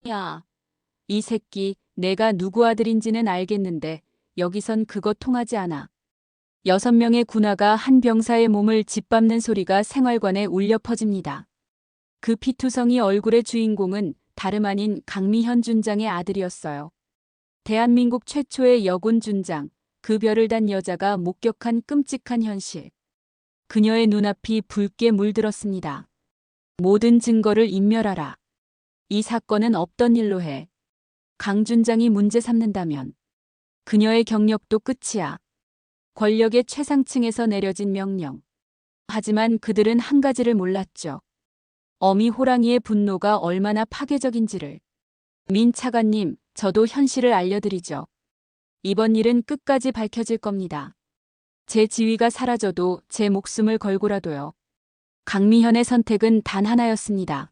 야, 이 새끼, 내가 누구 아들인지는 알겠는데 여기선 그거 통하지 않아. 6명의 군화가 한 병사의 몸을 짓밟는 소리가 생활관에 울려 퍼집니다. 그 피투성이 얼굴의 주인공은 다름 아닌 강미현 준장의 아들이었어요. 대한민국 최초의 여군 준장, 그 별을 단 여자가 목격한 끔찍한 현실. 그녀의 눈앞이 붉게 물들었습니다. 모든 증거를 인멸하라. 이 사건은 없던 일로 해. 강 준장이 문제 삼는다면 그녀의 경력도 끝이야. 권력의 최상층에서 내려진 명령. 하지만 그들은 한 가지를 몰랐죠. 어미 호랑이의 분노가 얼마나 파괴적인지를. 민 차관님, 저도 현실을 알려드리죠. 이번 일은 끝까지 밝혀질 겁니다. 제 지위가 사라져도 제 목숨을 걸고라도요. 강미현의 선택은 단 하나였습니다.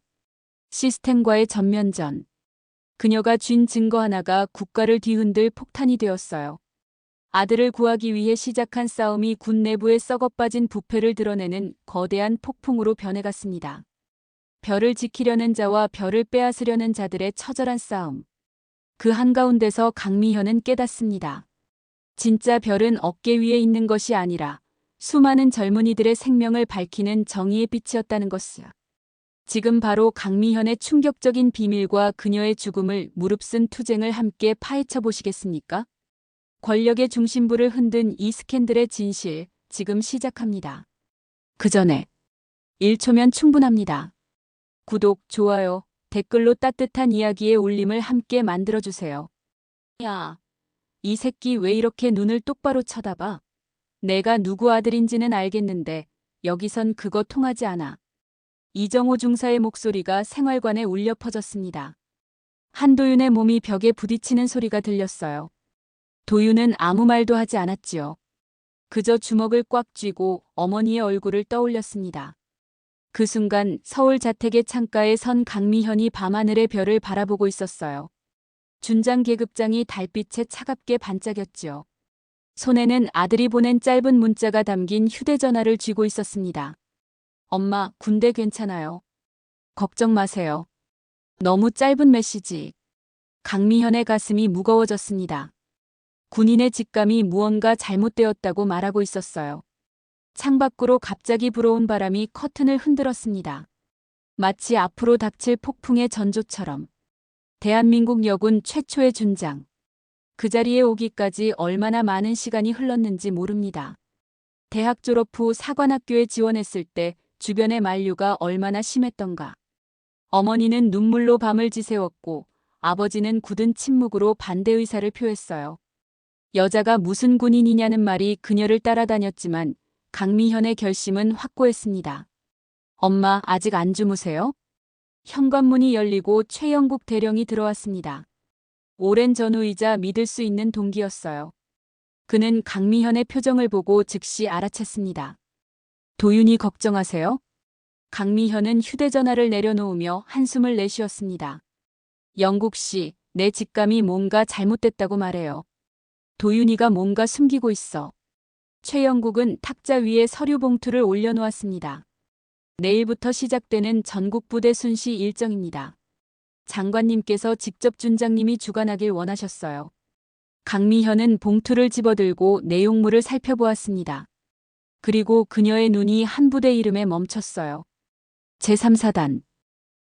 시스템과의 전면전. 그녀가 쥔 증거 하나가 국가를 뒤흔들 폭탄이 되었어요. 아들을 구하기 위해 시작한 싸움이 군 내부에 썩어빠진 부패를 드러내는 거대한 폭풍으로 변해갔습니다. 별을 지키려는 자와 별을 빼앗으려는 자들의 처절한 싸움. 그 한가운데서 강미현은 깨닫습니다. 진짜 별은 어깨 위에 있는 것이 아니라 수많은 젊은이들의 생명을 밝히는 정의의 빛이었다는 것을. 지금 바로 강미현의 충격적인 비밀과 그녀의 죽음을 무릅쓴 투쟁을 함께 파헤쳐 보시겠습니까? 권력의 중심부를 흔든 이 스캔들의 진실, 지금 시작합니다. 그 전에 1초면 충분합니다. 구독, 좋아요, 댓글로 따뜻한 이야기의 울림을 함께 만들어주세요. 야, 이 새끼 왜 이렇게 눈을 똑바로 쳐다봐? 내가 누구 아들인지는 알겠는데 여기선 그거 통하지 않아. 이정호 중사의 목소리가 생활관에 울려 퍼졌습니다. 한도윤의 몸이 벽에 부딪히는 소리가 들렸어요. 도윤은 아무 말도 하지 않았지요. 그저 주먹을 꽉 쥐고 어머니의 얼굴을 떠올렸습니다. 그 순간 서울 자택의 창가에 선 강미현이 밤하늘의 별을 바라보고 있었어요. 준장 계급장이 달빛에 차갑게 반짝였지요. 손에는 아들이 보낸 짧은 문자가 담긴 휴대전화를 쥐고 있었습니다. 엄마, 군대 괜찮아요. 걱정 마세요. 너무 짧은 메시지. 강미현의 가슴이 무거워졌습니다. 군인의 직감이 무언가 잘못되었다고 말하고 있었어요. 창밖으로 갑자기 불어온 바람이 커튼을 흔들었습니다. 마치 앞으로 닥칠 폭풍의 전조처럼. 대한민국 여군 최초의 준장. 그 자리에 오기까지 얼마나 많은 시간이 흘렀는지 모릅니다. 대학 졸업 후 사관학교에 지원했을 때 주변의 만류가 얼마나 심했던가. 어머니는 눈물로 밤을 지새웠고 아버지는 굳은 침묵으로 반대 의사를 표했어요. 여자가 무슨 군인이냐는 말이 그녀를 따라다녔지만 강미현의 결심은 확고했습니다. 엄마, 아직 안 주무세요? 현관문이 열리고 최영국 대령이 들어왔습니다. 오랜 전우이자 믿을 수 있는 동기였어요. 그는 강미현의 표정을 보고 즉시 알아챘습니다. 도윤이 걱정하세요? 강미현은 휴대전화를 내려놓으며 한숨을 내쉬었습니다. 영국 씨, 내 직감이 뭔가 잘못됐다고 말해요. 도윤이가 뭔가 숨기고 있어. 최영국은 탁자 위에 서류 봉투를 올려놓았습니다. 내일부터 시작되는 전국부대 순시 일정입니다. 장관님께서 직접 준장님이 주관하길 원하셨어요. 강미현은 봉투를 집어들고 내용물을 살펴보았습니다. 그리고 그녀의 눈이 한 부대 이름에 멈췄어요. 제3사단.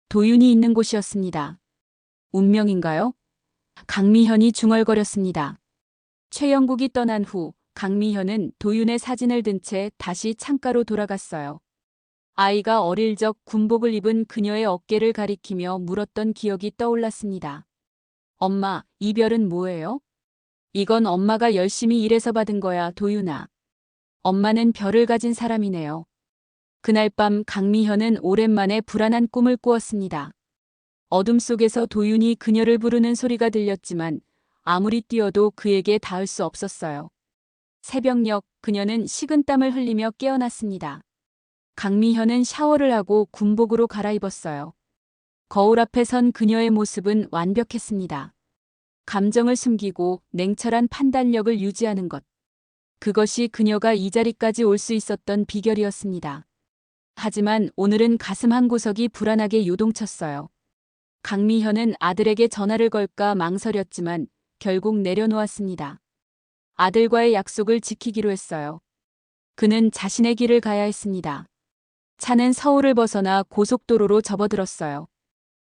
도윤이 있는 곳이었습니다. 운명인가요? 강미현이 중얼거렸습니다. 최영국이 떠난 후 강미현은 도윤의 사진을 든 채 다시 창가로 돌아갔어요. 아이가 어릴 적 군복을 입은 그녀의 어깨를 가리키며 물었던 기억이 떠올랐습니다. 엄마, 이 별은 뭐예요? 이건 엄마가 열심히 일해서 받은 거야, 도윤아. 엄마는 별을 가진 사람이네요. 그날 밤 강미현은 오랜만에 불안한 꿈을 꾸었습니다. 어둠 속에서 도윤이 그녀를 부르는 소리가 들렸지만 아무리 뛰어도 그에게 닿을 수 없었어요. 새벽녘 그녀는 식은땀을 흘리며 깨어났습니다. 강미현은 샤워를 하고 군복으로 갈아입었어요. 거울 앞에 선 그녀의 모습은 완벽했습니다. 감정을 숨기고 냉철한 판단력을 유지하는 것. 그것이 그녀가 이 자리까지 올 수 있었던 비결이었습니다. 하지만 오늘은 가슴 한 구석이 불안하게 요동쳤어요. 강미현은 아들에게 전화를 걸까 망설였지만 결국 내려놓았습니다. 아들과의 약속을 지키기로 했어요. 그는 자신의 길을 가야 했습니다. 차는 서울을 벗어나 고속도로로 접어들었어요.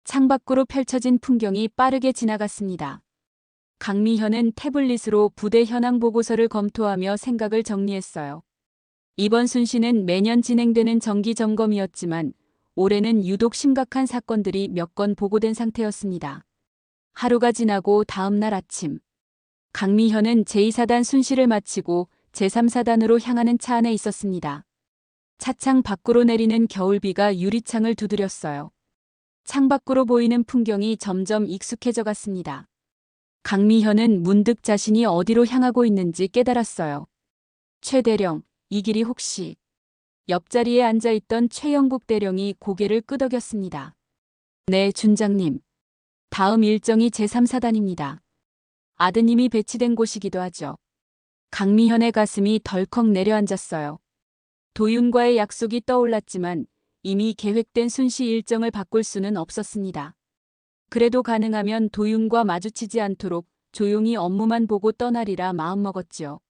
창밖으로 펼쳐진 풍경이 빠르게 지나갔습니다. 강미현은 태블릿으로 부대 현황 보고서를 검토하며 생각을 정리했어요. 이번 순시는 매년 진행되는 정기 점검이었지만 올해는 유독 심각한 사건들이 몇 건 보고된 상태였습니다. 하루가 지나고 다음 날 아침, 강미현은 제2사단 순시를 마치고 제3사단으로 향하는 차 안에 있었습니다. 차창 밖으로 내리는 겨울비가 유리창을 두드렸어요. 창밖으로 보이는 풍경이 점점 익숙해져 갔습니다. 강미현은 문득 자신이 어디로 향하고 있는지 깨달았어요. 최 대령, 이 길이 혹시... 옆자리에 앉아있던 최영국 대령이 고개를 끄덕였습니다. 네, 준장님. 다음 일정이 제3사단입니다. 아드님이 배치된 곳이기도 하죠. 강미현의 가슴이 덜컥 내려앉았어요. 도윤과의 약속이 떠올랐지만 이미 계획된 순시 일정을 바꿀 수는 없었습니다. 그래도 가능하면 도윤과 마주치지 않도록 조용히 업무만 보고 떠나리라 마음먹었지요.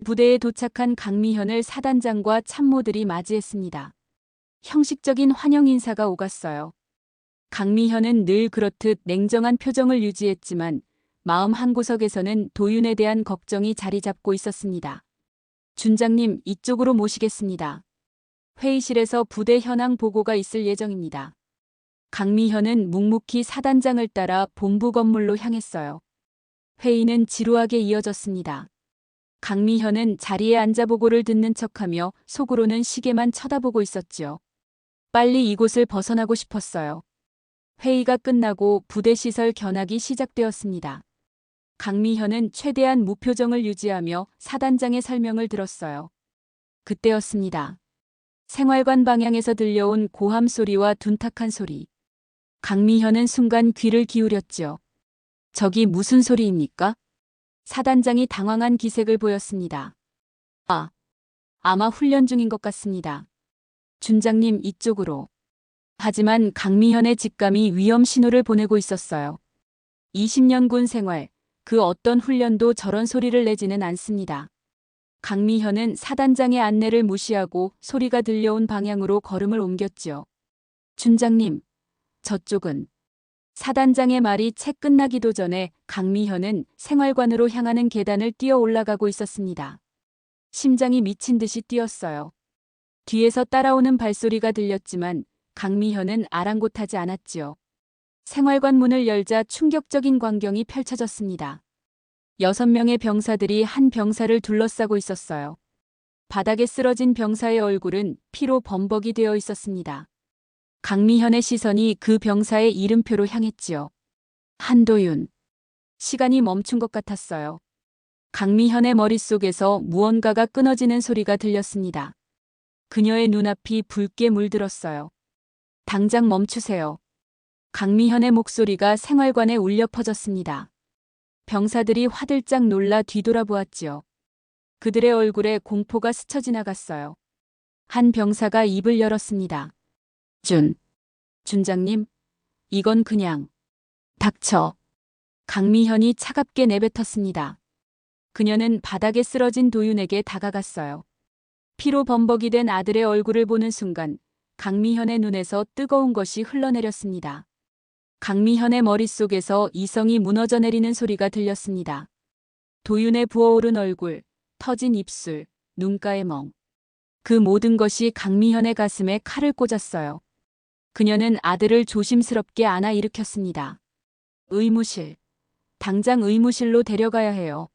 부대에 도착한 강미현을 사단장과 참모들이 맞이했습니다. 형식적인 환영 인사가 오갔어요. 강미현은 늘 그렇듯 냉정한 표정을 유지했지만 마음 한구석에서는 도윤에 대한 걱정이 자리 잡고 있었습니다. 준장님, 이쪽으로 모시겠습니다. 회의실에서 부대 현황 보고가 있을 예정입니다. 강미현은 묵묵히 사단장을 따라 본부 건물로 향했어요. 회의는 지루하게 이어졌습니다. 강미현은 자리에 앉아 보고를 듣는 척하며 속으로는 시계만 쳐다보고 있었지요. 빨리 이곳을 벗어나고 싶었어요. 회의가 끝나고 부대 시설 견학이 시작되었습니다. 강미현은 최대한 무표정을 유지하며 사단장의 설명을 들었어요. 그때였습니다. 생활관 방향에서 들려온 고함 소리와 둔탁한 소리. 강미현은 순간 귀를 기울였지요. 저기 무슨 소리입니까? 사단장이 당황한 기색을 보였습니다. 아마 훈련 중인 것 같습니다. 준장님, 이쪽으로. 하지만 강미현의 직감이 위험 신호를 보내고 있었어요. 20년 군 생활, 그 어떤 훈련도 저런 소리를 내지는 않습니다. 강미현은 사단장의 안내를 무시하고 소리가 들려온 방향으로 걸음을 옮겼지요. 준장님, 저쪽은... 사단장의 말이 채 끝나기도 전에 강미현은 생활관으로 향하는 계단을 뛰어 올라가고 있었습니다. 심장이 미친 듯이 뛰었어요. 뒤에서 따라오는 발소리가 들렸지만 강미현은 아랑곳하지 않았지요. 생활관 문을 열자 충격적인 광경이 펼쳐졌습니다. 6명의 병사들이 한 병사를 둘러싸고 있었어요. 바닥에 쓰러진 병사의 얼굴은 피로 범벅이 되어 있었습니다. 강미현의 시선이 그 병사의 이름표로 향했지요. 한도윤. 시간이 멈춘 것 같았어요. 강미현의 머릿속에서 무언가가 끊어지는 소리가 들렸습니다. 그녀의 눈앞이 붉게 물들었어요. 당장 멈추세요. 강미현의 목소리가 생활관에 울려 퍼졌습니다. 병사들이 화들짝 놀라 뒤돌아보았지요. 그들의 얼굴에 공포가 스쳐 지나갔어요. 한 병사가 입을 열었습니다. 준장님, 이건 그냥... 닥쳐. 강미현이 차갑게 내뱉었습니다. 그녀는 바닥에 쓰러진 도윤에게 다가갔어요. 피로 범벅이 된 아들의 얼굴을 보는 순간 강미현의 눈에서 뜨거운 것이 흘러내렸습니다. 강미현의 머릿속에서 이성이 무너져 내리는 소리가 들렸습니다. 도윤의 부어오른 얼굴, 터진 입술, 눈가의 멍. 그 모든 것이 강미현의 가슴에 칼을 꽂았어요. 그녀는 아들을 조심스럽게 안아 일으켰습니다. 의무실. 당장 의무실로 데려가야 해요.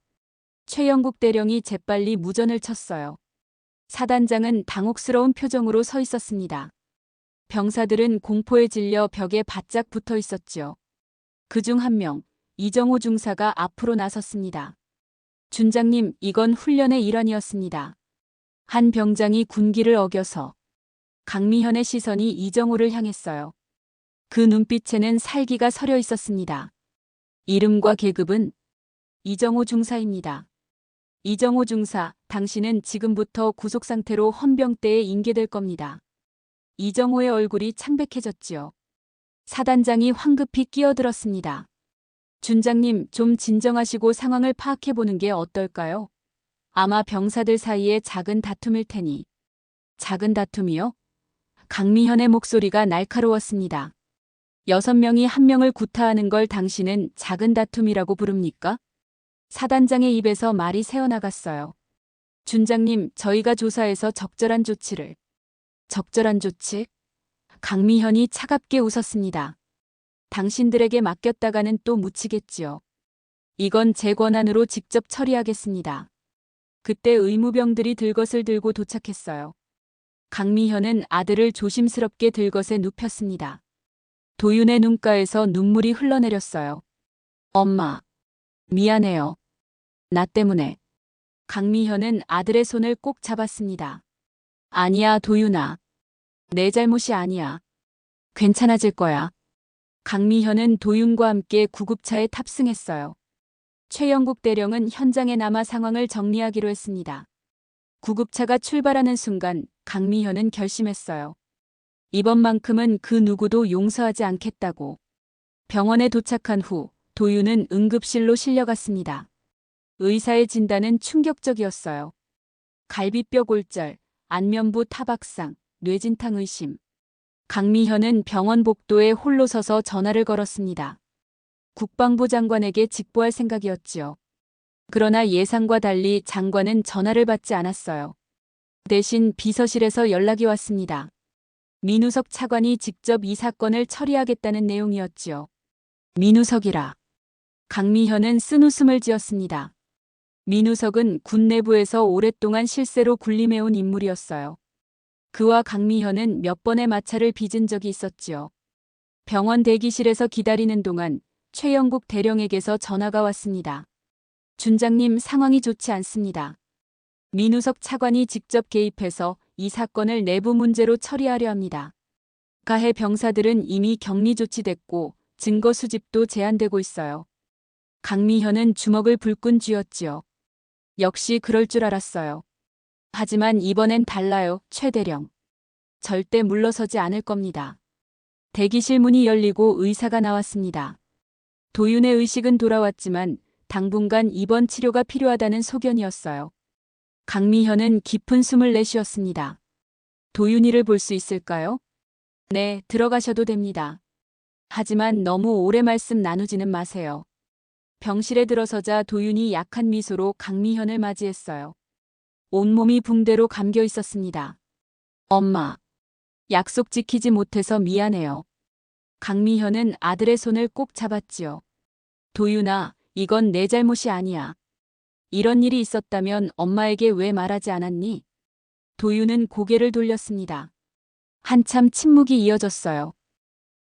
최영국 대령이 재빨리 무전을 쳤어요. 사단장은 당혹스러운 표정으로 서 있었습니다. 병사들은 공포에 질려 벽에 바짝 붙어 있었지요. 그중 한 명, 이정호 중사가 앞으로 나섰습니다. 준장님, 이건 훈련의 일환이었습니다. 한 병장이 군기를 어겨서. 강미현의 시선이 이정호를 향했어요. 그 눈빛에는 살기가 서려 있었습니다. 이름과 계급은 이정호 중사입니다. 이정호 중사, 당신은 지금부터 구속상태로 헌병대에 인계될 겁니다. 이정호의 얼굴이 창백해졌지요. 사단장이 황급히 끼어들었습니다. 준장님, 좀 진정하시고 상황을 파악해보는 게 어떨까요? 아마 병사들 사이에 작은 다툼일 테니. 작은 다툼이요? 강미현의 목소리가 날카로웠습니다. 6명이 한 명을 구타하는 걸 당신은 작은 다툼이라고 부릅니까? 사단장의 입에서 말이 새어나갔어요. 준장님, 저희가 조사해서 적절한 조치를. 적절한 조치? 강미현이 차갑게 웃었습니다. 당신들에게 맡겼다가는 또 묻히겠지요. 이건 제 권한으로 직접 처리하겠습니다. 그때 의무병들이 들것을 들고 도착했어요. 강미현은 아들을 조심스럽게 들것에 눕혔습니다. 도윤의 눈가에서 눈물이 흘러내렸어요. 엄마, 미안해요. 나 때문에. 강미현은 아들의 손을 꼭 잡았습니다. 아니야, 도윤아. 내 잘못이 아니야. 괜찮아질 거야. 강미현은 도윤과 함께 구급차에 탑승했어요. 최영국 대령은 현장에 남아 상황을 정리하기로 했습니다. 구급차가 출발하는 순간 강미현은 결심했어요. 이번만큼은 그 누구도 용서하지 않겠다고. 병원에 도착한 후 도윤은 응급실로 실려갔습니다. 의사의 진단은 충격적이었어요. 갈비뼈 골절, 안면부 타박상, 뇌진탕 의심. 강미현은 병원 복도에 홀로 서서 전화를 걸었습니다. 국방부 장관에게 직보할 생각이었지요. 그러나 예상과 달리 장관은 전화를 받지 않았어요. 대신 비서실에서 연락이 왔습니다. 민우석 차관이 직접 이 사건을 처리하겠다는 내용이었지요. 민우석이라. 강미현은 쓴웃음을 지었습니다. 민우석은 군 내부에서 오랫동안 실세로 군림해온 인물이었어요. 그와 강미현은 몇 번의 마찰을 빚은 적이 있었지요. 병원 대기실에서 기다리는 동안 최영국 대령에게서 전화가 왔습니다. 준장님, 상황이 좋지 않습니다. 민우석 차관이 직접 개입해서 이 사건을 내부 문제로 처리하려 합니다. 가해 병사들은 이미 격리 조치됐고 증거 수집도 제한되고 있어요. 강미현은 주먹을 불끈 쥐었지요. 역시 그럴 줄 알았어요. 하지만 이번엔 달라요, 최 대령. 절대 물러서지 않을 겁니다. 대기실 문이 열리고 의사가 나왔습니다. 도윤의 의식은 돌아왔지만 당분간 입원 치료가 필요하다는 소견이었어요. 강미현은 깊은 숨을 내쉬었습니다. 도윤이를 볼 수 있을까요? 네, 들어가셔도 됩니다. 하지만 너무 오래 말씀 나누지는 마세요. 병실에 들어서자 도윤이 약한 미소로 강미현을 맞이했어요. 온몸이 붕대로 감겨 있었습니다. 엄마, 약속 지키지 못해서 미안해요. 강미현은 아들의 손을 꼭 잡았지요. 도윤아, 이건 내 잘못이 아니야. 이런 일이 있었다면 엄마에게 왜 말하지 않았니? 도윤은 고개를 돌렸습니다. 한참 침묵이 이어졌어요.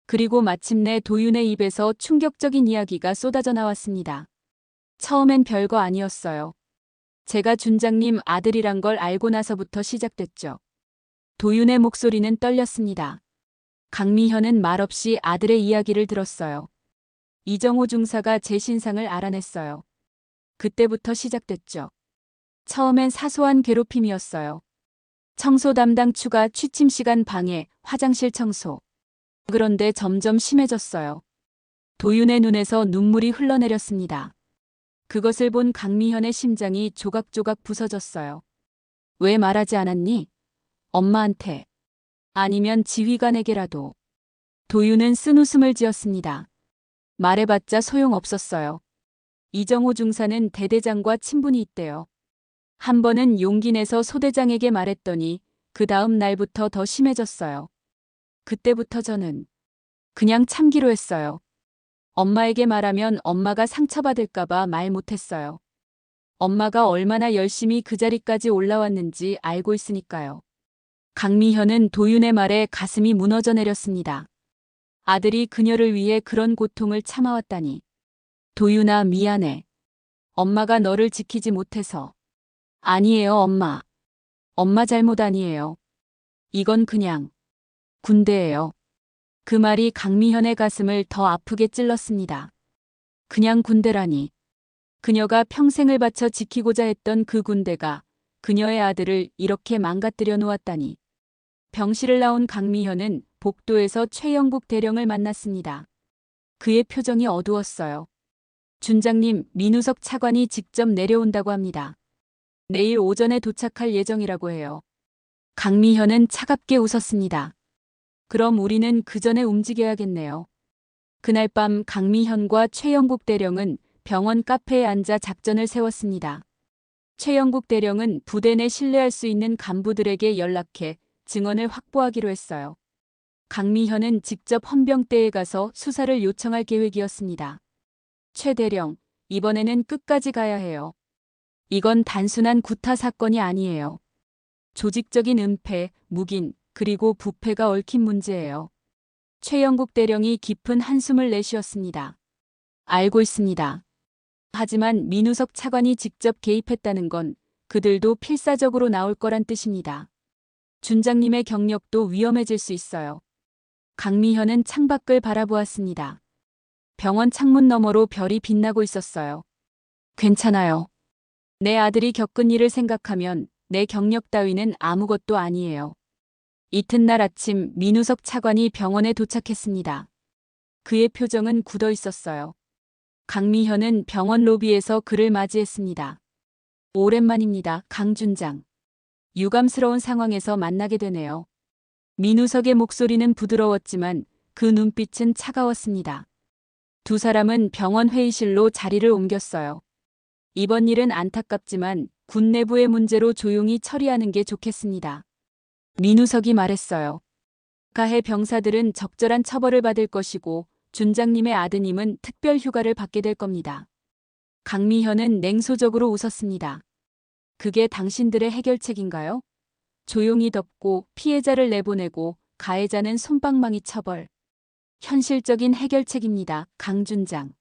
그리고 마침내 도윤의 입에서 충격적인 이야기가 쏟아져 나왔습니다. 처음엔 별거 아니었어요. 제가 준장님 아들이란 걸 알고 나서부터 시작됐죠. 도윤의 목소리는 떨렸습니다. 강미현은 말없이 아들의 이야기를 들었어요. 이정호 중사가 제 신상을 알아냈어요. 그때부터 시작됐죠. 처음엔 사소한 괴롭힘이었어요. 청소 담당 추가 취침 시간 방해, 화장실 청소. 그런데 점점 심해졌어요. 도윤의 눈에서 눈물이 흘러내렸습니다. 그것을 본 강미현의 심장이 조각조각 부서졌어요. 왜 말하지 않았니? 엄마한테. 아니면 지휘관에게라도. 도윤은 쓴웃음을 지었습니다. 말해봤자 소용없었어요. 이정호 중사는 대대장과 친분이 있대요. 한 번은 용기 내서 소대장에게 말했더니 그 다음 날부터 더 심해졌어요. 그때부터 저는 그냥 참기로 했어요. 엄마에게 말하면 엄마가 상처받을까봐 말 못했어요. 엄마가 얼마나 열심히 그 자리까지 올라왔는지 알고 있으니까요. 강미현은 도윤의 말에 가슴이 무너져 내렸습니다. 아들이 그녀를 위해 그런 고통을 참아왔다니. 도윤아, 미안해. 엄마가 너를 지키지 못해서. 아니에요, 엄마. 엄마 잘못 아니에요. 이건 그냥 군대예요. 그 말이 강미현의 가슴을 더 아프게 찔렀습니다. 그냥 군대라니. 그녀가 평생을 바쳐 지키고자 했던 그 군대가 그녀의 아들을 이렇게 망가뜨려 놓았다니. 병실을 나온 강미현은 복도에서 최영국 대령을 만났습니다. 그의 표정이 어두웠어요. 준장님, 민우석 차관이 직접 내려온다고 합니다. 내일 오전에 도착할 예정이라고 해요. 강미현은 차갑게 웃었습니다. 그럼 우리는 그 전에 움직여야겠네요. 그날 밤 강미현과 최영국 대령은 병원 카페에 앉아 작전을 세웠습니다. 최영국 대령은 부대 내 신뢰할 수 있는 간부들에게 연락해 증언을 확보하기로 했어요. 강미현은 직접 헌병대에 가서 수사를 요청할 계획이었습니다. 최 대령, 이번에는 끝까지 가야 해요. 이건 단순한 구타 사건이 아니에요. 조직적인 은폐, 묵인, 그리고 부패가 얽힌 문제예요. 최영국 대령이 깊은 한숨을 내쉬었습니다. 알고 있습니다. 하지만 민우석 차관이 직접 개입했다는 건 그들도 필사적으로 나올 거란 뜻입니다. 준장님의 경력도 위험해질 수 있어요. 강미현은 창밖을 바라보았습니다. 병원 창문 너머로 별이 빛나고 있었어요. 괜찮아요. 내 아들이 겪은 일을 생각하면 내 경력 따위는 아무것도 아니에요. 이튿날 아침 민우석 차관이 병원에 도착했습니다. 그의 표정은 굳어 있었어요. 강미현은 병원 로비에서 그를 맞이했습니다. 오랜만입니다, 강 준장. 유감스러운 상황에서 만나게 되네요. 민우석의 목소리는 부드러웠지만 그 눈빛은 차가웠습니다. 두 사람은 병원 회의실로 자리를 옮겼어요. 이번 일은 안타깝지만 군 내부의 문제로 조용히 처리하는 게 좋겠습니다. 민우석이 말했어요. 가해 병사들은 적절한 처벌을 받을 것이고 준장님의 아드님은 특별 휴가를 받게 될 겁니다. 강미현은 냉소적으로 웃었습니다. 그게 당신들의 해결책인가요? 조용히 덮고 피해자를 내보내고 가해자는 솜방망이 처벌. 현실적인 해결책입니다, 강 준장.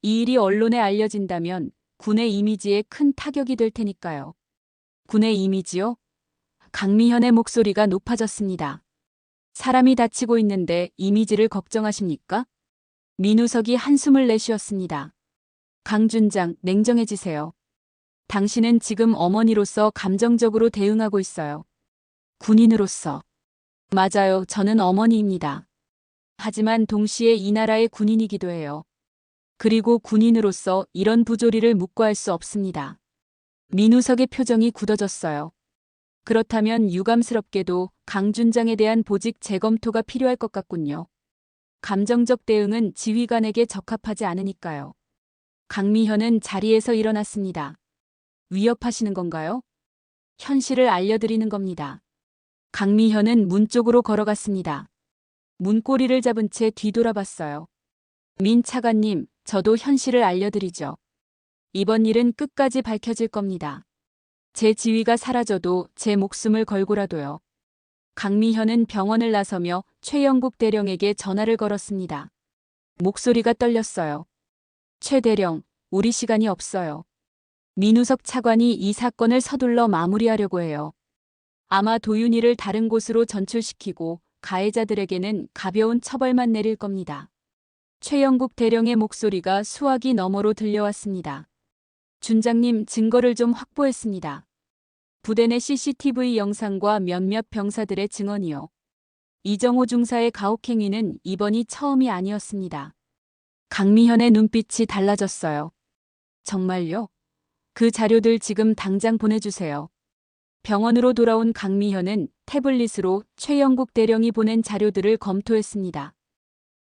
이 일이 언론에 알려진다면 군의 이미지에 큰 타격이 될 테니까요. 군의 이미지요? 강미현의 목소리가 높아졌습니다. 사람이 다치고 있는데 이미지를 걱정하십니까? 민우석이 한숨을 내쉬었습니다. 강 준장, 냉정해지세요. 당신은 지금 어머니로서 감정적으로 대응하고 있어요. 군인으로서. 맞아요, 저는 어머니입니다. 하지만 동시에 이 나라의 군인이기도 해요. 그리고 군인으로서 이런 부조리를 묵과할 수 없습니다. 민우석의 표정이 굳어졌어요. 그렇다면 유감스럽게도 강 준장에 대한 보직 재검토가 필요할 것 같군요. 감정적 대응은 지휘관에게 적합하지 않으니까요. 강미현은 자리에서 일어났습니다. 위협하시는 건가요? 현실을 알려드리는 겁니다. 강미현은 문 쪽으로 걸어갔습니다. 문고리를 잡은 채 뒤돌아봤어요. 민 차관님, 저도 현실을 알려드리죠. 이번 일은 끝까지 밝혀질 겁니다. 제 지위가 사라져도 제 목숨을 걸고라도요. 강미현은 병원을 나서며 최영국 대령에게 전화를 걸었습니다. 목소리가 떨렸어요. 최 대령, 우리 시간이 없어요. 민우석 차관이 이 사건을 서둘러 마무리하려고 해요. 아마 도윤이를 다른 곳으로 전출시키고 가해자들에게는 가벼운 처벌만 내릴 겁니다. 최영국 대령의 목소리가 수화기 너머로 들려왔습니다. 준장님, 증거를 좀 확보했습니다. 부대 내 CCTV 영상과 몇몇 병사들의 증언이요. 이정호 중사의 가혹행위는 이번이 처음이 아니었습니다. 강미현의 눈빛이 달라졌어요. 정말요? 그 자료들 지금 당장 보내주세요. 병원으로 돌아온 강미현은 태블릿으로 최영국 대령이 보낸 자료들을 검토했습니다.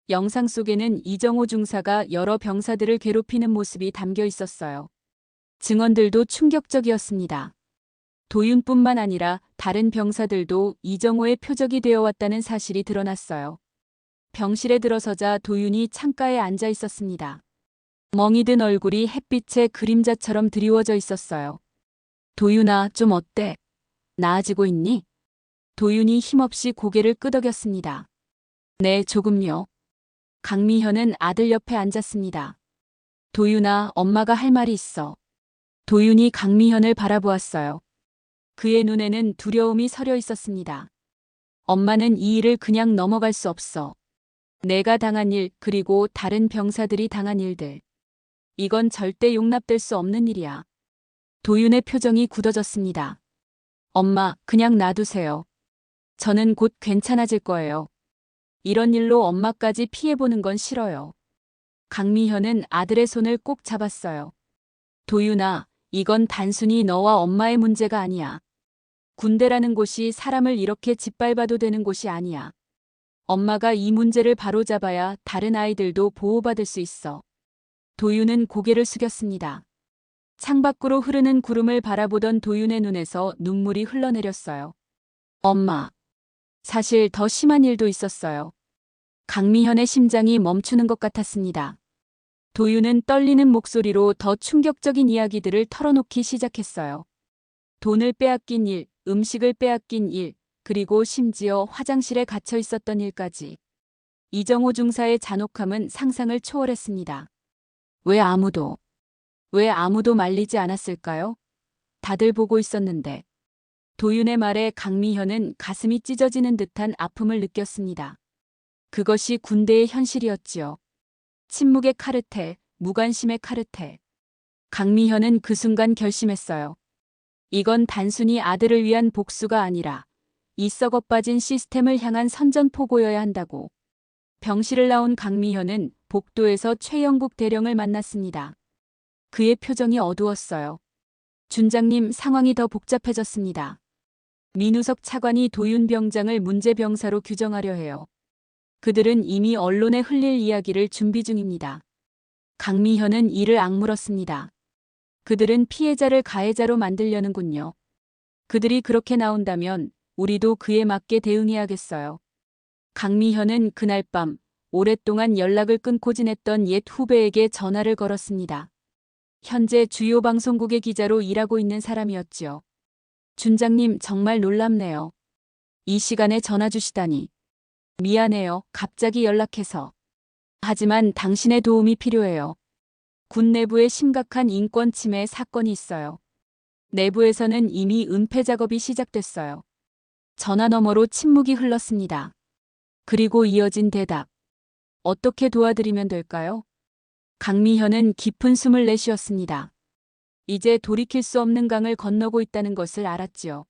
영상 속에는 이정호 중사가 여러 병사들을 괴롭히는 모습이 담겨 있었어요. 증언들도 충격적이었습니다. 도윤뿐만 아니라 다른 병사들도 이정호의 표적이 되어왔다는 사실이 드러났어요. 병실에 들어서자 도윤이 창가에 앉아 있었습니다. 멍이 든 얼굴이 햇빛에 그림자처럼 드리워져 있었어요. 도윤아, 좀 어때? 나아지고 있니? 도윤이 힘없이 고개를 끄덕였습니다. 네, 조금요. 강미현은 아들 옆에 앉았습니다. 도윤아, 엄마가 할 말이 있어. 도윤이 강미현을 바라보았어요. 그의 눈에는 두려움이 서려 있었습니다. 엄마는 이 일을 그냥 넘어갈 수 없어. 내가 당한 일, 그리고 다른 병사들이 당한 일들. 이건 절대 용납될 수 없는 일이야. 도윤의 표정이 굳어졌습니다. 엄마, 그냥 놔두세요. 저는 곧 괜찮아질 거예요. 이런 일로 엄마까지 피해보는 건 싫어요. 강미현은 아들의 손을 꼭 잡았어요. 도윤아, 이건 단순히 너와 엄마의 문제가 아니야. 군대라는 곳이 사람을 이렇게 짓밟아도 되는 곳이 아니야. 엄마가 이 문제를 바로잡아야 다른 아이들도 보호받을 수 있어. 도윤은 고개를 숙였습니다. 창밖으로 흐르는 구름을 바라보던 도윤의 눈에서 눈물이 흘러내렸어요. 엄마. 사실 더 심한 일도 있었어요. 강미현의 심장이 멈추는 것 같았습니다. 도윤은 떨리는 목소리로 더 충격적인 이야기들을 털어놓기 시작했어요. 돈을 빼앗긴 일, 음식을 빼앗긴 일, 그리고 심지어 화장실에 갇혀 있었던 일까지. 이정호 중사의 잔혹함은 상상을 초월했습니다. 왜 아무도 말리지 않았을까요? 다들 보고 있었는데. 도윤의 말에 강미현은 가슴이 찢어지는 듯한 아픔을 느꼈습니다. 그것이 군대의 현실이었지요. 침묵의 카르텔, 무관심의 카르텔. 강미현은 그 순간 결심했어요. 이건 단순히 아들을 위한 복수가 아니라 이 썩어 빠진 시스템을 향한 선전포고여야 한다고. 병실을 나온 강미현은 복도에서 최영국 대령을 만났습니다. 그의 표정이 어두웠어요. 준장님, 상황이 더 복잡해졌습니다. 민우석 차관이 도윤 병장을 문제병사로 규정하려 해요. 그들은 이미 언론에 흘릴 이야기를 준비 중입니다. 강미현은 이를 악물었습니다. 그들은 피해자를 가해자로 만들려는군요. 그들이 그렇게 나온다면 우리도 그에 맞게 대응해야겠어요. 강미현은 그날 밤 오랫동안 연락을 끊고 지냈던 옛 후배에게 전화를 걸었습니다. 현재 주요 방송국의 기자로 일하고 있는 사람이었지요. 준장님, 정말 놀랍네요. 이 시간에 전화 주시다니. 미안해요. 갑자기 연락해서. 하지만 당신의 도움이 필요해요. 군 내부에 심각한 인권 침해 사건이 있어요. 내부에서는 이미 은폐 작업이 시작됐어요. 전화 너머로 침묵이 흘렀습니다. 그리고 이어진 대답. 어떻게 도와드리면 될까요? 강미현은 깊은 숨을 내쉬었습니다. 이제 돌이킬 수 없는 강을 건너고 있다는 것을 알았지요.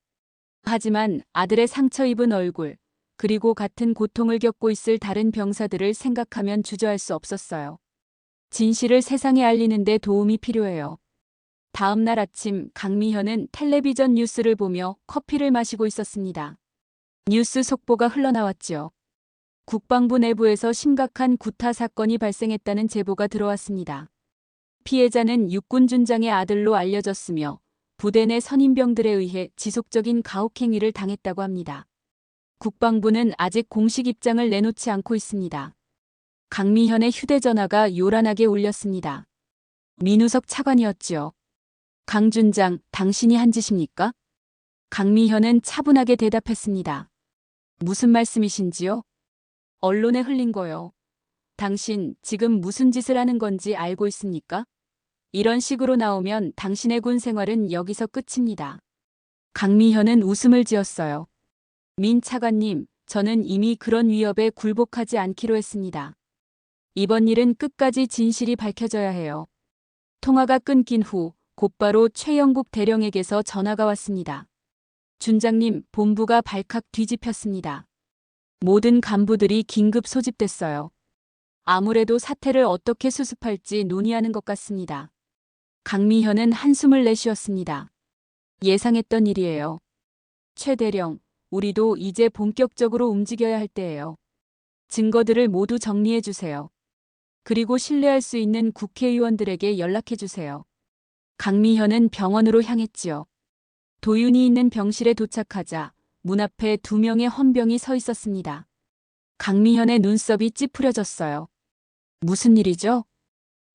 하지만 아들의 상처 입은 얼굴, 그리고 같은 고통을 겪고 있을 다른 병사들을 생각하면 주저할 수 없었어요. 진실을 세상에 알리는 데 도움이 필요해요. 다음 날 아침 강미현은 텔레비전 뉴스를 보며 커피를 마시고 있었습니다. 뉴스 속보가 흘러나왔지요. 국방부 내부에서 심각한 구타 사건이 발생했다는 제보가 들어왔습니다. 피해자는 육군 준장의 아들로 알려졌으며 부대 내 선임병들에 의해 지속적인 가혹행위를 당했다고 합니다. 국방부는 아직 공식 입장을 내놓지 않고 있습니다. 강미현의 휴대전화가 요란하게 울렸습니다. 민우석 차관이었지요. 강 준장, 당신이 한 짓입니까? 강미현은 차분하게 대답했습니다. 무슨 말씀이신지요? 언론에 흘린 거요. 당신 지금 무슨 짓을 하는 건지 알고 있습니까? 이런 식으로 나오면 당신의 군 생활은 여기서 끝입니다. 강미현은 웃음을 지었어요. 민 차관님, 저는 이미 그런 위협에 굴복하지 않기로 했습니다. 이번 일은 끝까지 진실이 밝혀져야 해요. 통화가 끊긴 후 곧바로 최영국 대령에게서 전화가 왔습니다. 준장님, 본부가 발칵 뒤집혔습니다. 모든 간부들이 긴급 소집됐어요. 아무래도 사태를 어떻게 수습할지 논의하는 것 같습니다. 강미현은 한숨을 내쉬었습니다. 예상했던 일이에요. 최 대령, 우리도 이제 본격적으로 움직여야 할 때예요. 증거들을 모두 정리해 주세요. 그리고 신뢰할 수 있는 국회의원들에게 연락해 주세요. 강미현은 병원으로 향했지요. 도윤이 있는 병실에 도착하자 문 앞에 2명의 헌병이 서 있었습니다. 강미현의 눈썹이 찌푸려졌어요. 무슨 일이죠?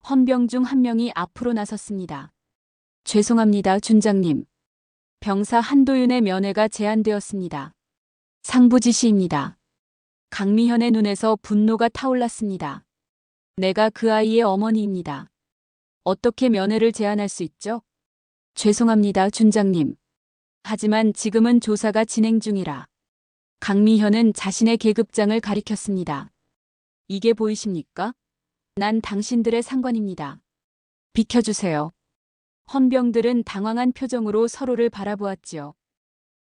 헌병 중 한 명이 앞으로 나섰습니다. 죄송합니다, 준장님. 병사 한도윤의 면회가 제한되었습니다. 상부 지시입니다. 강미현의 눈에서 분노가 타올랐습니다. 내가 그 아이의 어머니입니다. 어떻게 면회를 제한할 수 있죠? 죄송합니다, 준장님. 하지만 지금은 조사가 진행 중이라. 강미현은 자신의 계급장을 가리켰습니다. 이게 보이십니까? 난 당신들의 상관입니다. 비켜주세요. 헌병들은 당황한 표정으로 서로를 바라보았지요.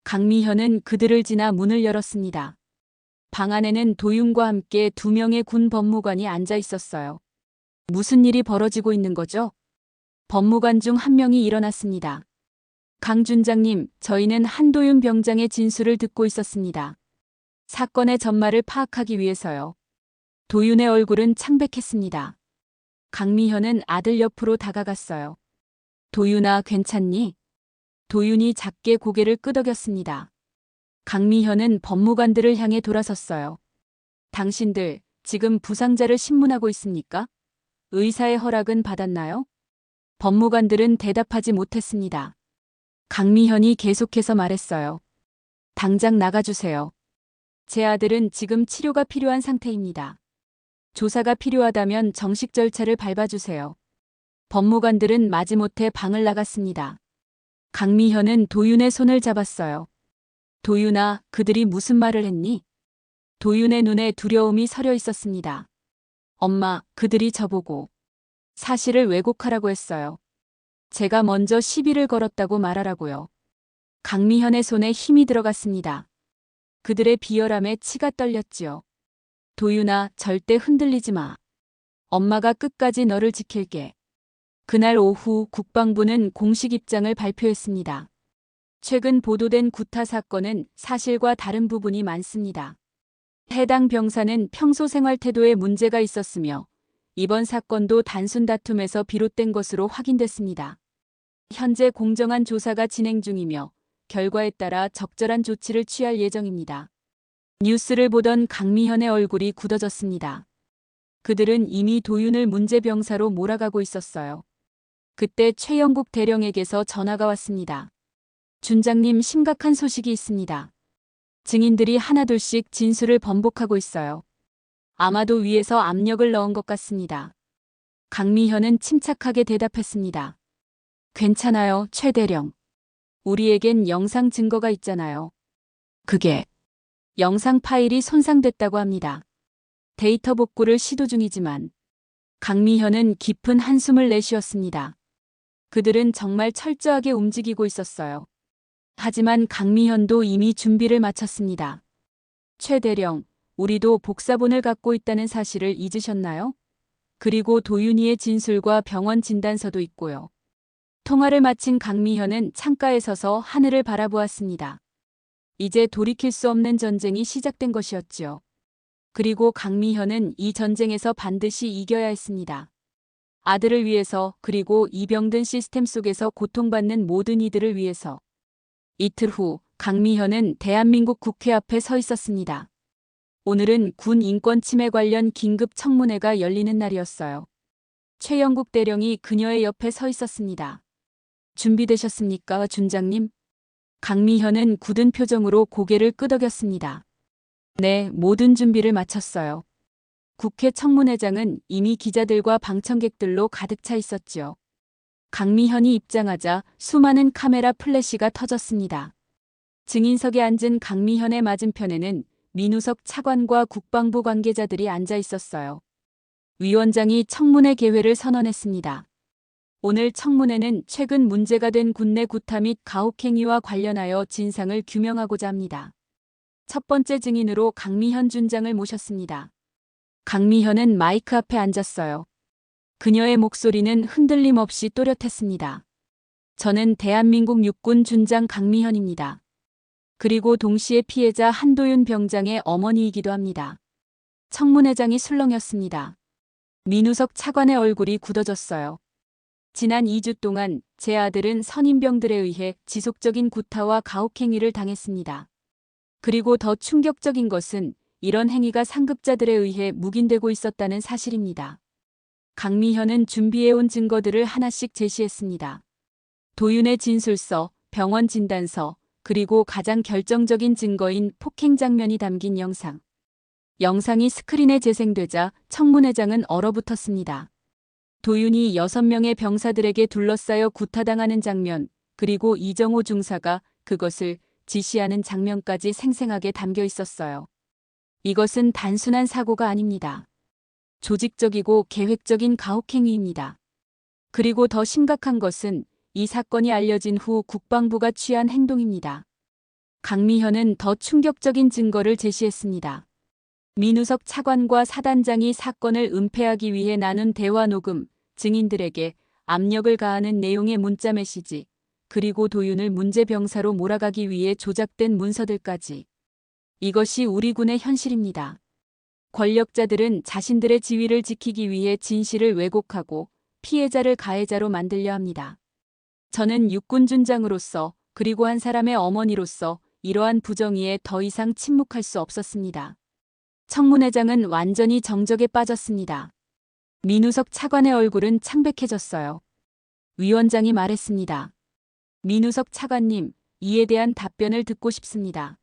강미현은 그들을 지나 문을 열었습니다. 방 안에는 도윤과 함께 2명의 군 법무관이 앉아 있었어요. 무슨 일이 벌어지고 있는 거죠? 법무관 중 한 명이 일어났습니다. 강 준장님, 저희는 한도윤 병장의 진술을 듣고 있었습니다. 사건의 전말을 파악하기 위해서요. 도윤의 얼굴은 창백했습니다. 강미현은 아들 옆으로 다가갔어요. 도윤아, 괜찮니? 도윤이 작게 고개를 끄덕였습니다. 강미현은 법무관들을 향해 돌아섰어요. 당신들, 지금 부상자를 신문하고 있습니까? 의사의 허락은 받았나요? 법무관들은 대답하지 못했습니다. 강미현이 계속해서 말했어요. 당장 나가주세요. 제 아들은 지금 치료가 필요한 상태입니다. 조사가 필요하다면 정식 절차를 밟아주세요. 법무관들은 마지못해 방을 나갔습니다. 강미현은 도윤의 손을 잡았어요. 도윤아, 그들이 무슨 말을 했니? 도윤의 눈에 두려움이 서려 있었습니다. 엄마, 그들이 저보고 사실을 왜곡하라고 했어요. 제가 먼저 시비를 걸었다고 말하라고요. 강미현의 손에 힘이 들어갔습니다. 그들의 비열함에 치가 떨렸지요. 도윤아, 절대 흔들리지 마. 엄마가 끝까지 너를 지킬게. 그날 오후 국방부는 공식 입장을 발표했습니다. 최근 보도된 구타 사건은 사실과 다른 부분이 많습니다. 해당 병사는 평소 생활 태도에 문제가 있었으며 이번 사건도 단순 다툼에서 비롯된 것으로 확인됐습니다. 현재 공정한 조사가 진행 중이며 결과에 따라 적절한 조치를 취할 예정입니다. 뉴스를 보던 강미현의 얼굴이 굳어졌습니다. 그들은 이미 도윤을 문제병사로 몰아가고 있었어요. 그때 최영국 대령에게서 전화가 왔습니다. 준장님, 심각한 소식이 있습니다. 증인들이 하나둘씩 진술을 번복하고 있어요. 아마도 위에서 압력을 넣은 것 같습니다. 강미현은 침착하게 대답했습니다. 괜찮아요, 최 대령. 우리에겐 영상 증거가 있잖아요. 그게 영상 파일이 손상됐다고 합니다. 데이터 복구를 시도 중이지만 강미현은 깊은 한숨을 내쉬었습니다. 그들은 정말 철저하게 움직이고 있었어요. 하지만 강미현도 이미 준비를 마쳤습니다. 최 대령, 우리도 복사본을 갖고 있다는 사실을 잊으셨나요? 그리고 도윤이의 진술과 병원 진단서도 있고요. 통화를 마친 강미현은 창가에 서서 하늘을 바라보았습니다. 이제 돌이킬 수 없는 전쟁이 시작된 것이었지요. 그리고 강미현은 이 전쟁에서 반드시 이겨야 했습니다. 아들을 위해서, 그리고 이 병든 시스템 속에서 고통받는 모든 이들을 위해서. 이틀 후 강미현은 대한민국 국회 앞에 서 있었습니다. 오늘은 군 인권 침해 관련 긴급 청문회가 열리는 날이었어요. 최영국 대령이 그녀의 옆에 서 있었습니다. 준비되셨습니까, 준장님? 강미현은 굳은 표정으로 고개를 끄덕였습니다. 네, 모든 준비를 마쳤어요. 국회 청문회장은 이미 기자들과 방청객들로 가득 차 있었지요. 강미현이 입장하자 수많은 카메라 플래시가 터졌습니다. 증인석에 앉은 강미현의 맞은편에는 민우석 차관과 국방부 관계자들이 앉아 있었어요. 위원장이 청문회 개회를 선언했습니다. 오늘 청문회는 최근 문제가 된 군내 구타 및 가혹행위와 관련하여 진상을 규명하고자 합니다. 첫 번째 증인으로 강미현 준장을 모셨습니다. 강미현은 마이크 앞에 앉았어요. 그녀의 목소리는 흔들림 없이 또렷했습니다. 저는 대한민국 육군 준장 강미현입니다. 그리고 동시에 피해자 한도윤 병장의 어머니이기도 합니다. 청문회장이 술렁였습니다. 민우석 차관의 얼굴이 굳어졌어요. 지난 2주 동안 제 아들은 선임병들에 의해 지속적인 구타와 가혹행위를 당했습니다. 그리고 더 충격적인 것은 이런 행위가 상급자들에 의해 묵인되고 있었다는 사실입니다. 강미현은 준비해온 증거들을 하나씩 제시했습니다. 도윤의 진술서, 병원 진단서, 그리고 가장 결정적인 증거인 폭행 장면이 담긴 영상. 영상이 스크린에 재생되자 청문회장은 얼어붙었습니다. 도윤이 6명의 병사들에게 둘러싸여 구타당하는 장면, 그리고 이정호 중사가 그것을 지시하는 장면까지 생생하게 담겨 있었어요. 이것은 단순한 사고가 아닙니다. 조직적이고 계획적인 가혹행위입니다. 그리고 더 심각한 것은 이 사건이 알려진 후 국방부가 취한 행동입니다. 강미현은 더 충격적인 증거를 제시했습니다. 민우석 차관과 사단장이 사건을 은폐하기 위해 나눈 대화 녹음, 증인들에게 압력을 가하는 내용의 문자 메시지, 그리고 도윤을 문제 병사로 몰아가기 위해 조작된 문서들까지. 이것이 우리 군의 현실입니다. 권력자들은 자신들의 지위를 지키기 위해 진실을 왜곡하고 피해자를 가해자로 만들려 합니다. 저는 육군준장으로서 그리고 한 사람의 어머니로서 이러한 부정의에 더 이상 침묵할 수 없었습니다. 청문회장은 완전히 정적에 빠졌습니다. 민우석 차관의 얼굴은 창백해졌어요. 위원장이 말했습니다. 민우석 차관님, 이에 대한 답변을 듣고 싶습니다.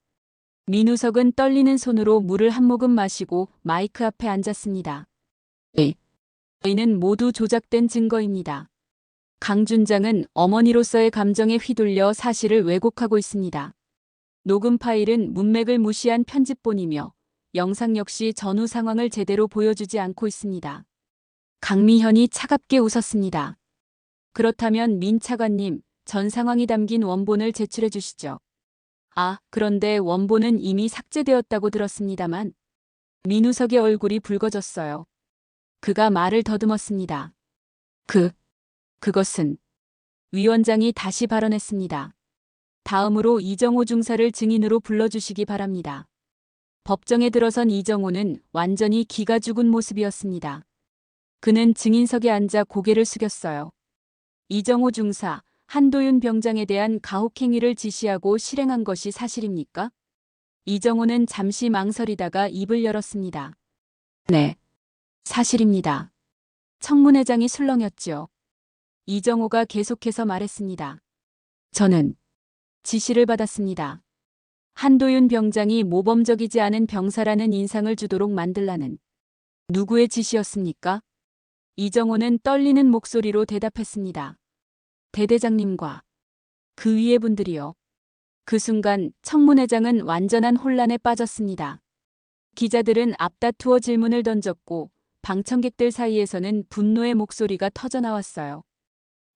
민우석은 떨리는 손으로 물을 한 모금 마시고 마이크 앞에 앉았습니다. 저희는 모두 조작된 증거입니다. 강 준장은 어머니로서의 감정에 휘둘려 사실을 왜곡하고 있습니다. 녹음 파일은 문맥을 무시한 편집본이며 영상 역시 전후 상황을 제대로 보여주지 않고 있습니다. 강미현이 차갑게 웃었습니다. 그렇다면 민 차관님, 전 상황이 담긴 원본을 제출해 주시죠. 그런데 원본은 이미 삭제되었다고 들었습니다만. 민우석의 얼굴이 붉어졌어요. 그가 말을 더듬었습니다. 그것은. 위원장이 다시 발언했습니다. 다음으로 이정호 중사를 증인으로 불러주시기 바랍니다. 법정에 들어선 이정호는 완전히 기가 죽은 모습이었습니다. 그는 증인석에 앉아 고개를 숙였어요. 이정호 중사, 한도윤 병장에 대한 가혹행위를 지시하고 실행한 것이 사실입니까? 이정호는 잠시 망설이다가 입을 열었습니다. 네, 사실입니다. 청문회장이 술렁였죠. 이정호가 계속해서 말했습니다. 저는 지시를 받았습니다. 한도윤 병장이 모범적이지 않은 병사라는 인상을 주도록 만들라는. 누구의 지시였습니까? 이정호는 떨리는 목소리로 대답했습니다. 대대장님과 그 위의 분들이요. 그 순간 청문회장은 완전한 혼란에 빠졌습니다. 기자들은 앞다투어 질문을 던졌고 방청객들 사이에서는 분노의 목소리가 터져나왔어요.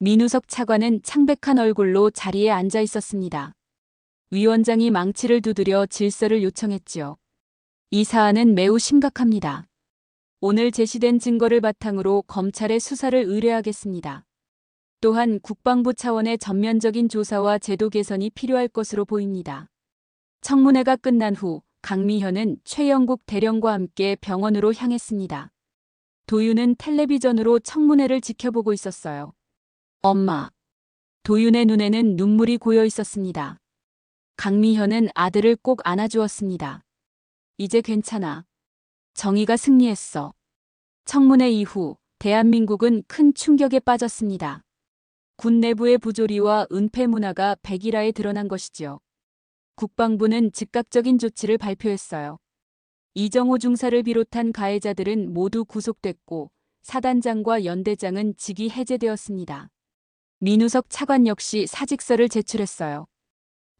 민우석 차관은 창백한 얼굴로 자리에 앉아 있었습니다. 위원장이 망치를 두드려 질서를 요청했지요. 이 사안은 매우 심각합니다. 오늘 제시된 증거를 바탕으로 검찰의 수사를 의뢰하겠습니다. 또한 국방부 차원의 전면적인 조사와 제도 개선이 필요할 것으로 보입니다. 청문회가 끝난 후 강미현은 최영국 대령과 함께 병원으로 향했습니다. 도윤은 텔레비전으로 청문회를 지켜보고 있었어요. 엄마. 도윤의 눈에는 눈물이 고여 있었습니다. 강미현은 아들을 꼭 안아주었습니다. 이제 괜찮아. 정의가 승리했어. 청문회 이후 대한민국은 큰 충격에 빠졌습니다. 군 내부의 부조리와 은폐 문화가 백일화에 드러난 것이지요. 국방부는 즉각적인 조치를 발표했어요. 이정호 중사를 비롯한 가해자들은 모두 구속됐고 사단장과 연대장은 직위 해제되었습니다. 민우석 차관 역시 사직서를 제출했어요.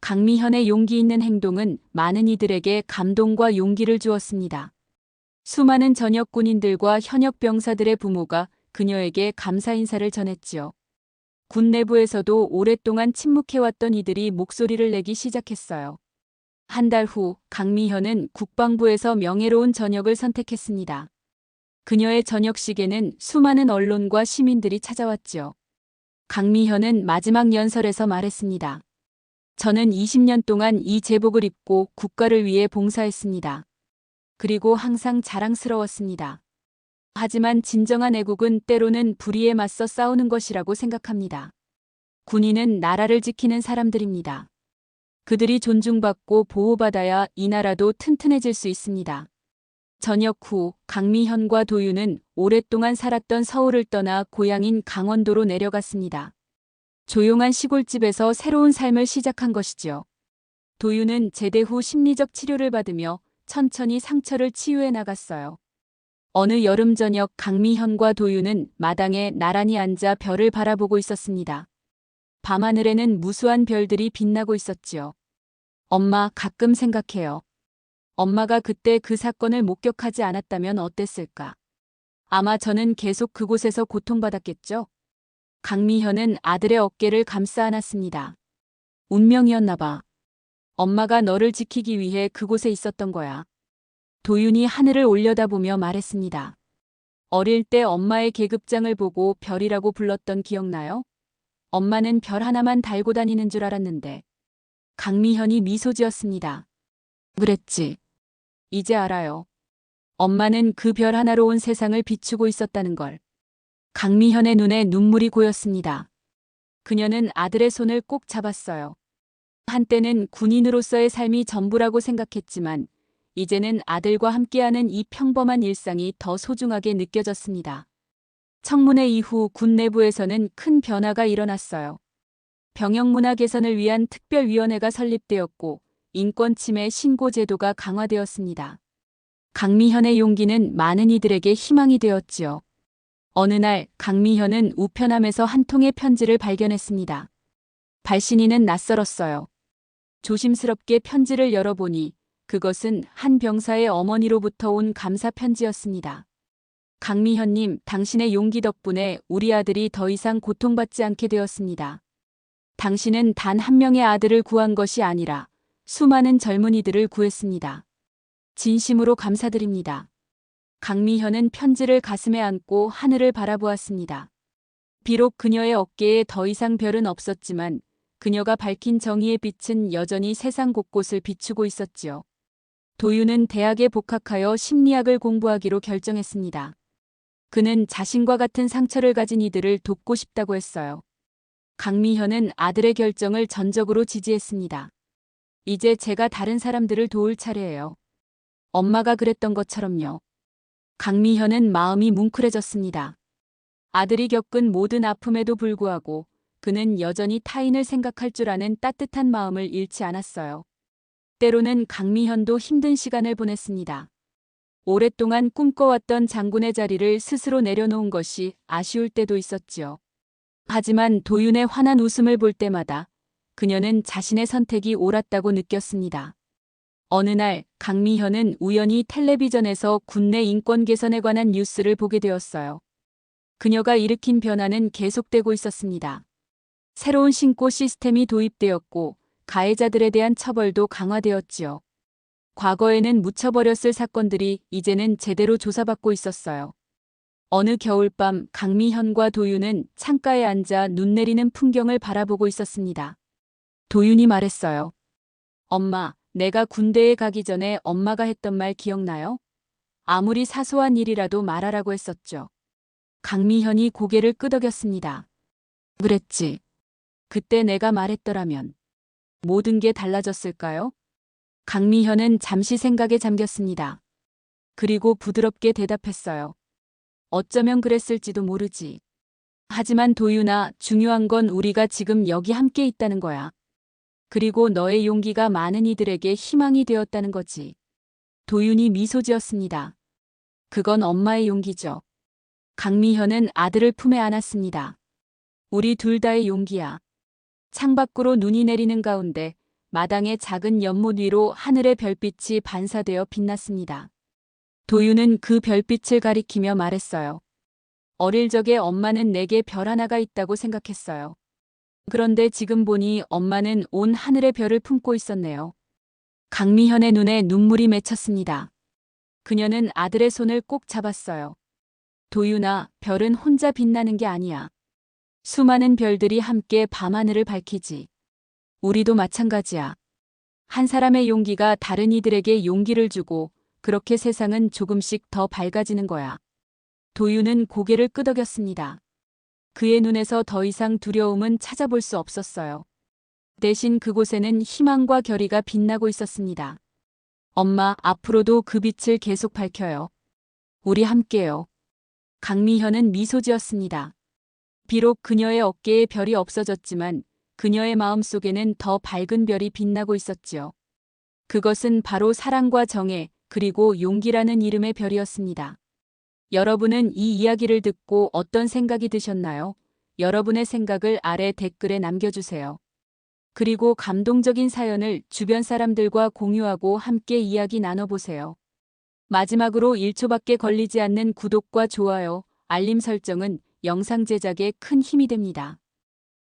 강미현의 용기 있는 행동은 많은 이들에게 감동과 용기를 주었습니다. 수많은 전역 군인들과 현역 병사들의 부모가 그녀에게 감사 인사를 전했지요. 군 내부에서도 오랫동안 침묵해왔던 이들이 목소리를 내기 시작했어요. 한 달 후 강미현은 국방부에서 명예로운 전역을 선택했습니다. 그녀의 전역식에는 수많은 언론과 시민들이 찾아왔지요. 강미현은 마지막 연설에서 말했습니다. 저는 20년 동안 이 제복을 입고 국가를 위해 봉사했습니다. 그리고 항상 자랑스러웠습니다. 하지만 진정한 애국은 때로는 불의에 맞서 싸우는 것이라고 생각합니다. 군인은 나라를 지키는 사람들입니다. 그들이 존중받고 보호받아야 이 나라도 튼튼해질 수 있습니다. 전역 후 강미현과 도윤은 오랫동안 살았던 서울을 떠나 고향인 강원도로 내려갔습니다. 조용한 시골집에서 새로운 삶을 시작한 것이지요. 도윤은 제대 후 심리적 치료를 받으며 천천히 상처를 치유해 나갔어요. 어느 여름 저녁 강미현과 도윤은 마당에 나란히 앉아 별을 바라보고 있었습니다. 밤하늘에는 무수한 별들이 빛나고 있었지요. 엄마, 가끔 생각해요. 엄마가 그때 그 사건을 목격하지 않았다면 어땠을까? 아마 저는 계속 그곳에서 고통받았겠죠? 강미현은 아들의 어깨를 감싸 안았습니다. 운명이었나 봐. 엄마가 너를 지키기 위해 그곳에 있었던 거야. 도윤이 하늘을 올려다보며 말했습니다. 어릴 때 엄마의 계급장을 보고 별이라고 불렀던 기억나요? 엄마는 별 하나만 달고 다니는 줄 알았는데. 강미현이 미소 지었습니다. 그랬지. 이제 알아요. 엄마는 그 별 하나로 온 세상을 비추고 있었다는 걸. 강미현의 눈에 눈물이 고였습니다. 그녀는 아들의 손을 꼭 잡았어요. 한때는 군인으로서의 삶이 전부라고 생각했지만 이제는 아들과 함께하는 이 평범한 일상이 더 소중하게 느껴졌습니다. 청문회 이후 군 내부에서는 큰 변화가 일어났어요. 병역 문화 개선을 위한 특별위원회가 설립되었고 인권 침해 신고 제도가 강화되었습니다. 강미현의 용기는 많은 이들에게 희망이 되었지요. 어느 날 강미현은 우편함에서 한 통의 편지를 발견했습니다. 발신인은 낯설었어요. 조심스럽게 편지를 열어보니 그것은 한 병사의 어머니로부터 온 감사 편지였습니다. 강미현님, 당신의 용기 덕분에 우리 아들이 더 이상 고통받지 않게 되었습니다. 당신은 단 한 명의 아들을 구한 것이 아니라 수많은 젊은이들을 구했습니다. 진심으로 감사드립니다. 강미현은 편지를 가슴에 안고 하늘을 바라보았습니다. 비록 그녀의 어깨에 더 이상 별은 없었지만 그녀가 밝힌 정의의 빛은 여전히 세상 곳곳을 비추고 있었지요. 도윤은 대학에 복학하여 심리학을 공부하기로 결정했습니다. 그는 자신과 같은 상처를 가진 이들을 돕고 싶다고 했어요. 강미현은 아들의 결정을 전적으로 지지했습니다. 이제 제가 다른 사람들을 도울 차례예요. 엄마가 그랬던 것처럼요. 강미현은 마음이 뭉클해졌습니다. 아들이 겪은 모든 아픔에도 불구하고 그는 여전히 타인을 생각할 줄 아는 따뜻한 마음을 잃지 않았어요. 때로는 강미현도 힘든 시간을 보냈습니다. 오랫동안 꿈꿔왔던 장군의 자리를 스스로 내려놓은 것이 아쉬울 때도 있었지요. 하지만 도윤의 환한 웃음을 볼 때마다 그녀는 자신의 선택이 옳았다고 느꼈습니다. 어느 날 강미현은 우연히 텔레비전에서 군내 인권 개선에 관한 뉴스를 보게 되었어요. 그녀가 일으킨 변화는 계속되고 있었습니다. 새로운 신고 시스템이 도입되었고 가해자들에 대한 처벌도 강화되었지요. 과거에는 묻혀버렸을 사건들이 이제는 제대로 조사받고 있었어요. 어느 겨울밤 강미현과 도윤은 창가에 앉아 눈 내리는 풍경을 바라보고 있었습니다. 도윤이 말했어요. 엄마, 내가 군대에 가기 전에 엄마가 했던 말 기억나요? 아무리 사소한 일이라도 말하라고 했었죠. 강미현이 고개를 끄덕였습니다. 그랬지. 그때 내가 말했더라면 모든 게 달라졌을까요? 강미현은 잠시 생각에 잠겼습니다. 그리고 부드럽게 대답했어요. 어쩌면 그랬을지도 모르지. 하지만 도윤아, 중요한 건 우리가 지금 여기 함께 있다는 거야. 그리고 너의 용기가 많은 이들에게 희망이 되었다는 거지. 도윤이 미소 지었습니다. 그건 엄마의 용기죠. 강미현은 아들을 품에 안았습니다. 우리 둘 다의 용기야. 창밖으로 눈이 내리는 가운데 마당의 작은 연못 위로 하늘의 별빛이 반사되어 빛났습니다. 도윤은 그 별빛을 가리키며 말했어요. 어릴 적에 엄마는 내게 별 하나가 있다고 생각했어요. 그런데 지금 보니 엄마는 온 하늘의 별을 품고 있었네요. 강미현의 눈에 눈물이 맺혔습니다. 그녀는 아들의 손을 꼭 잡았어요. 도윤아, 별은 혼자 빛나는 게 아니야. 수많은 별들이 함께 밤하늘을 밝히지. 우리도 마찬가지야. 한 사람의 용기가 다른 이들에게 용기를 주고 그렇게 세상은 조금씩 더 밝아지는 거야. 도윤은 고개를 끄덕였습니다. 그의 눈에서 더 이상 두려움은 찾아볼 수 없었어요. 대신 그곳에는 희망과 결의가 빛나고 있었습니다. 엄마, 앞으로도 그 빛을 계속 밝혀요. 우리 함께요. 강미현은 미소 지었습니다. 비록 그녀의 어깨에 별이 없어졌지만 그녀의 마음속에는 더 밝은 별이 빛나고 있었지요. 그것은 바로 사랑과 정의, 그리고 용기라는 이름의 별이었습니다. 여러분은 이 이야기를 듣고 어떤 생각이 드셨나요? 여러분의 생각을 아래 댓글에 남겨주세요. 그리고 감동적인 사연을 주변 사람들과 공유하고 함께 이야기 나눠보세요. 마지막으로 1초밖에 걸리지 않는 구독과 좋아요, 알림 설정은 영상 제작에 큰 힘이 됩니다.